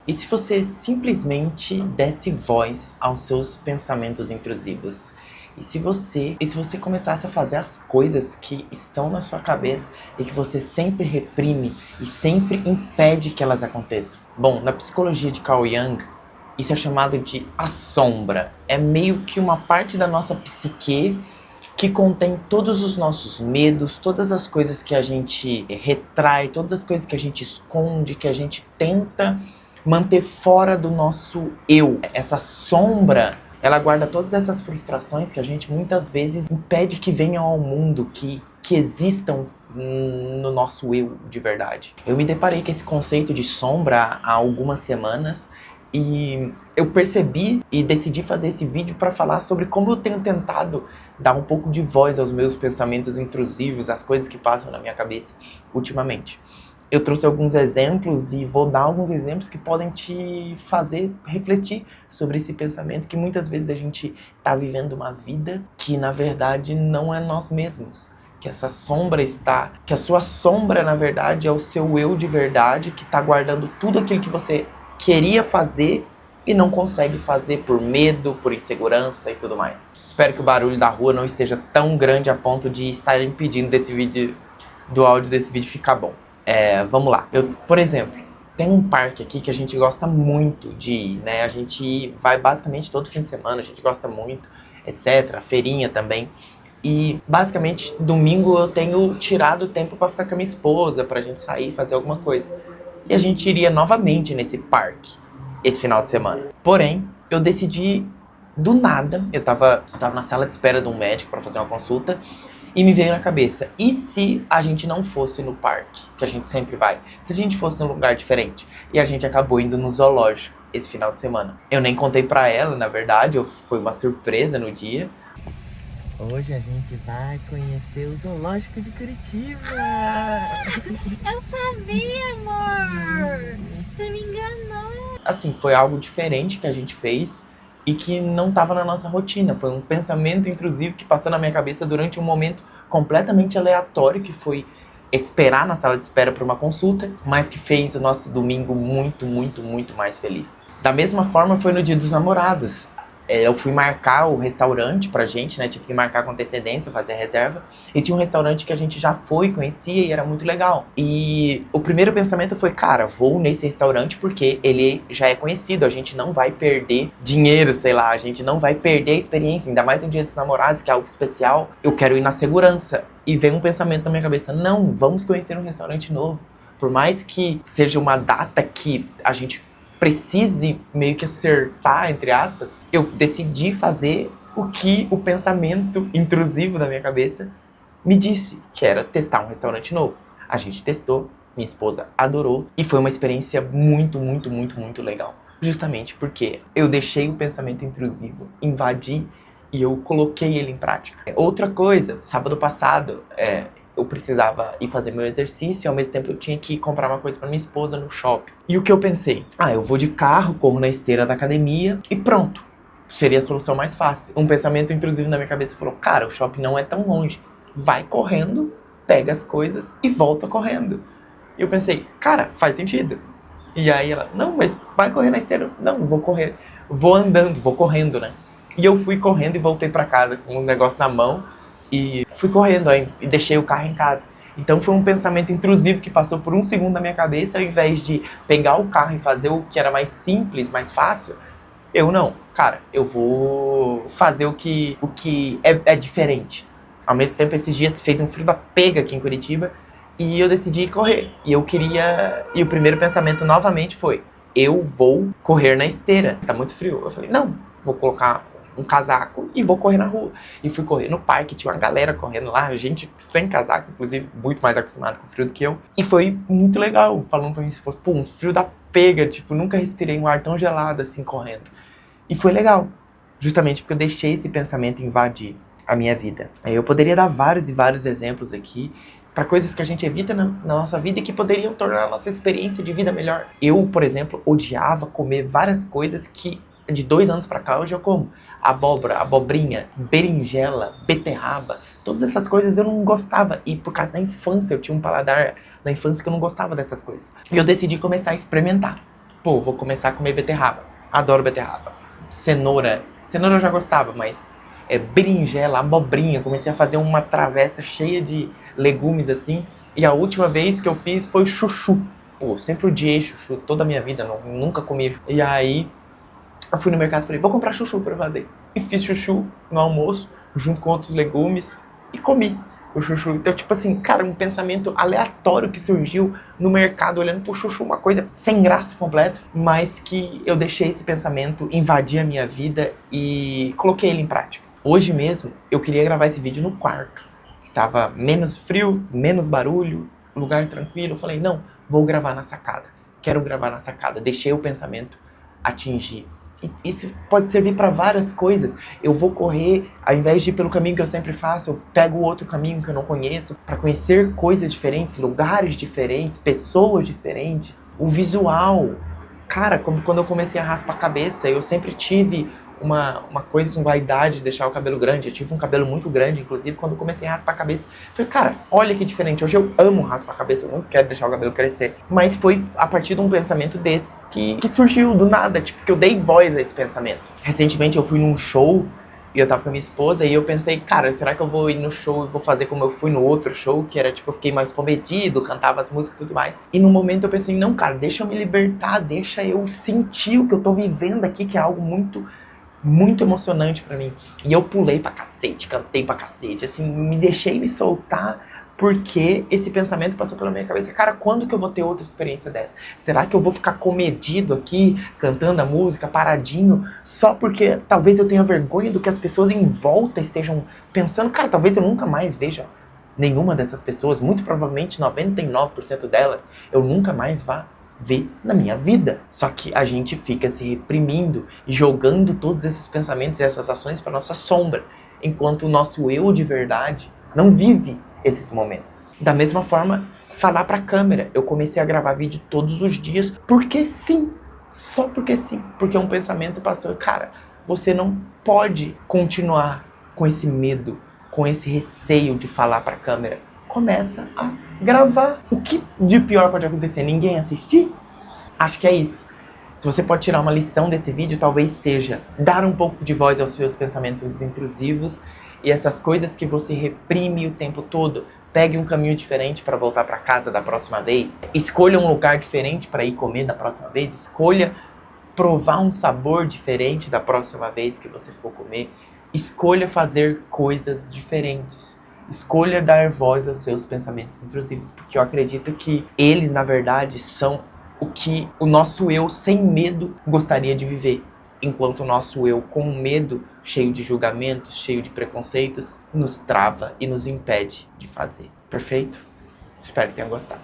E se você simplesmente desse voz aos seus pensamentos intrusivos? E se você começasse a fazer as coisas que estão na sua cabeça e que você sempre reprime e sempre impede que elas aconteçam? Bom, na psicologia de Carl Jung, isso é chamado de a sombra. É meio que uma parte da nossa psique que contém todos os nossos medos, todas as coisas que a gente retrai, todas as coisas que a gente esconde, que a gente tenta manter fora do nosso eu. Essa sombra, ela guarda todas essas frustrações que a gente muitas vezes impede que venham ao mundo, que existam no nosso eu de verdade. Eu me deparei com esse conceito de sombra há algumas semanas e eu percebi e decidi fazer esse vídeo para falar sobre como eu tenho tentado dar um pouco de voz aos meus pensamentos intrusivos, às coisas que passam na minha cabeça ultimamente. Eu trouxe alguns exemplos e vou dar alguns exemplos que podem te fazer refletir sobre esse pensamento que muitas vezes a gente está vivendo uma vida que na verdade não é nós mesmos. Que essa sombra está, que a sua sombra na verdade é o seu eu de verdade que está guardando tudo aquilo que você queria fazer e não consegue fazer por medo, por insegurança e tudo mais. Espero que o barulho da rua não esteja tão grande a ponto de estar impedindo do áudio desse vídeo ficar bom. Vamos lá. Por exemplo, tem um parque aqui que a gente gosta muito de ir, né? A gente vai basicamente todo fim de semana, a gente gosta muito, etc. Feirinha também. E basicamente domingo eu tenho tirado tempo pra ficar com a minha esposa, pra gente sair, fazer alguma coisa. E a gente iria novamente nesse parque esse final de semana. Porém, eu decidi do nada, eu tava na sala de espera de um médico pra fazer uma consulta e me veio na cabeça, e se a gente não fosse no parque, que a gente sempre vai? Se a gente fosse num lugar diferente? E a gente acabou indo no zoológico esse final de semana. Eu nem contei pra ela, na verdade, foi uma surpresa no dia. Hoje a gente vai conhecer o zoológico de Curitiba. Eu sabia, amor! Você me enganou! Assim, foi algo diferente que a gente fez e que não estava na nossa rotina. Foi um pensamento intrusivo que passou na minha cabeça durante um momento completamente aleatório, que foi esperar na sala de espera para uma consulta, mas que fez o nosso domingo muito, muito, muito mais feliz. Da mesma forma foi no Dia dos Namorados. Eu fui marcar o restaurante pra gente, né? Tive que marcar com antecedência, fazer a reserva. E tinha um restaurante que a gente já foi, conhecia e era muito legal. E o primeiro pensamento foi, cara, vou nesse restaurante porque ele já é conhecido. A gente não vai perder dinheiro, sei lá. A gente não vai perder a experiência. Ainda mais no Dia dos Namorados, que é algo especial. Eu quero ir na segurança. E veio um pensamento na minha cabeça, não, vamos conhecer um restaurante novo. Por mais que seja uma data que a gente precise meio que acertar, entre aspas, eu decidi fazer o que o pensamento intrusivo da minha cabeça me disse, que era testar um restaurante novo. A gente testou, minha esposa adorou, e foi uma experiência muito, muito, muito, muito legal. Justamente porque eu deixei o pensamento intrusivo invadir e eu coloquei ele em prática. Outra coisa, sábado passado, eu precisava ir fazer meu exercício e ao mesmo tempo eu tinha que comprar uma coisa pra minha esposa no shopping. E o que eu pensei? Eu vou de carro, corro na esteira da academia e pronto. Seria a solução mais fácil. Um pensamento intrusivo na minha cabeça falou, cara, o shopping não é tão longe. Vai correndo, pega as coisas e volta correndo. E eu pensei, cara, faz sentido. E aí ela, não, mas vai correr na esteira. Não, vou correr. Vou andando, vou correndo, né? E eu fui correndo e voltei pra casa com um negócio na mão. E fui correndo aí e deixei o carro em casa. Então foi um pensamento intrusivo que passou por um segundo na minha cabeça. Ao invés de pegar o carro e fazer o que era mais simples, mais fácil, eu não. Cara, eu vou fazer o que é diferente. Ao mesmo tempo, esses dias fez um frio da pega aqui em Curitiba e eu decidi correr. E o primeiro pensamento novamente foi, eu vou correr na esteira. Tá muito frio. Eu falei, não, vou colocar um casaco e vou correr na rua. E fui correr no parque, tinha uma galera correndo lá, gente sem casaco, inclusive muito mais acostumado com o frio do que eu. E foi muito legal, falando pra mim, pô, um frio da pega, tipo, nunca respirei um ar tão gelado assim, correndo. E foi legal, justamente porque eu deixei esse pensamento invadir a minha vida. Eu poderia dar vários e vários exemplos aqui, para coisas que a gente evita na nossa vida e que poderiam tornar a nossa experiência de vida melhor. Eu, por exemplo, odiava comer várias coisas que de 2 anos pra cá hoje eu como. Abóbora, abobrinha, berinjela, beterraba, todas essas coisas eu não gostava. E por causa da infância, eu tinha um paladar na infância que eu não gostava dessas coisas. E eu decidi começar a experimentar. Pô, vou começar a comer beterraba. Adoro beterraba. Cenoura. Cenoura eu já gostava, mas berinjela, abobrinha. Comecei a fazer uma travessa cheia de legumes assim. E a última vez que eu fiz foi chuchu. Pô, sempre odiei chuchu toda a minha vida, nunca comi. E aí eu fui no mercado e falei, vou comprar chuchu pra fazer. E fiz chuchu no almoço, junto com outros legumes, e comi o chuchu. Então, tipo assim, cara, um pensamento aleatório que surgiu no mercado, olhando pro chuchu, uma coisa sem graça completa, mas que eu deixei esse pensamento invadir a minha vida e coloquei ele em prática. Hoje mesmo, eu queria gravar esse vídeo no quarto, que tava menos frio, menos barulho, lugar tranquilo. Eu falei, não, vou gravar na sacada. Quero gravar na sacada. Deixei o pensamento atingir. E isso pode servir para várias coisas. Eu vou correr, ao invés de ir pelo caminho que eu sempre faço, eu pego outro caminho que eu não conheço, para conhecer coisas diferentes, lugares diferentes, pessoas diferentes. O visual. Cara, como quando eu comecei a raspar a cabeça, eu sempre tive uma coisa com vaidade de deixar o cabelo grande. Eu tive um cabelo muito grande, inclusive, quando eu comecei a raspar a cabeça. Falei, cara, olha que diferente. Hoje eu amo raspar a cabeça, eu não quero deixar o cabelo crescer. Mas foi a partir de um pensamento desses que surgiu do nada, tipo, que eu dei voz a esse pensamento. Recentemente eu fui num show e eu tava com a minha esposa e eu pensei, cara, será que eu vou ir no show e vou fazer como eu fui no outro show, que era tipo, eu fiquei mais comedido, cantava as músicas e tudo mais. E no momento eu pensei, não, cara, deixa eu me libertar, deixa eu sentir o que eu tô vivendo aqui, que é algo muito emocionante pra mim. E eu pulei pra cacete, cantei pra cacete, assim, me deixei me soltar, porque esse pensamento passou pela minha cabeça. Cara, quando que eu vou ter outra experiência dessa? Será que eu vou ficar comedido aqui, cantando a música, paradinho, só porque talvez eu tenha vergonha do que as pessoas em volta estejam pensando? Cara, talvez eu nunca mais veja nenhuma dessas pessoas, muito provavelmente 99% delas, eu nunca mais vá ver na minha vida. Só que a gente fica se reprimindo e jogando todos esses pensamentos e essas ações para nossa sombra, enquanto o nosso eu de verdade não vive esses momentos. Da mesma forma, falar pra câmera. Eu comecei a gravar vídeo todos os dias porque sim, só porque sim, porque um pensamento passou. Cara, você não pode continuar com esse medo, com esse receio de falar pra câmera. Começa a gravar. O que de pior pode acontecer? Ninguém assistir? Acho que é isso. Se você pode tirar uma lição desse vídeo, talvez seja dar um pouco de voz aos seus pensamentos intrusivos e essas coisas que você reprime o tempo todo. Pegue um caminho diferente para voltar para casa da próxima vez. Escolha um lugar diferente para ir comer da próxima vez. Escolha provar um sabor diferente da próxima vez que você for comer. Escolha fazer coisas diferentes. Escolha dar voz aos seus pensamentos intrusivos, porque eu acredito que eles, na verdade, são o que o nosso eu sem medo gostaria de viver, enquanto o nosso eu com medo, cheio de julgamentos, cheio de preconceitos, nos trava e nos impede de fazer. Perfeito? Espero que tenham gostado.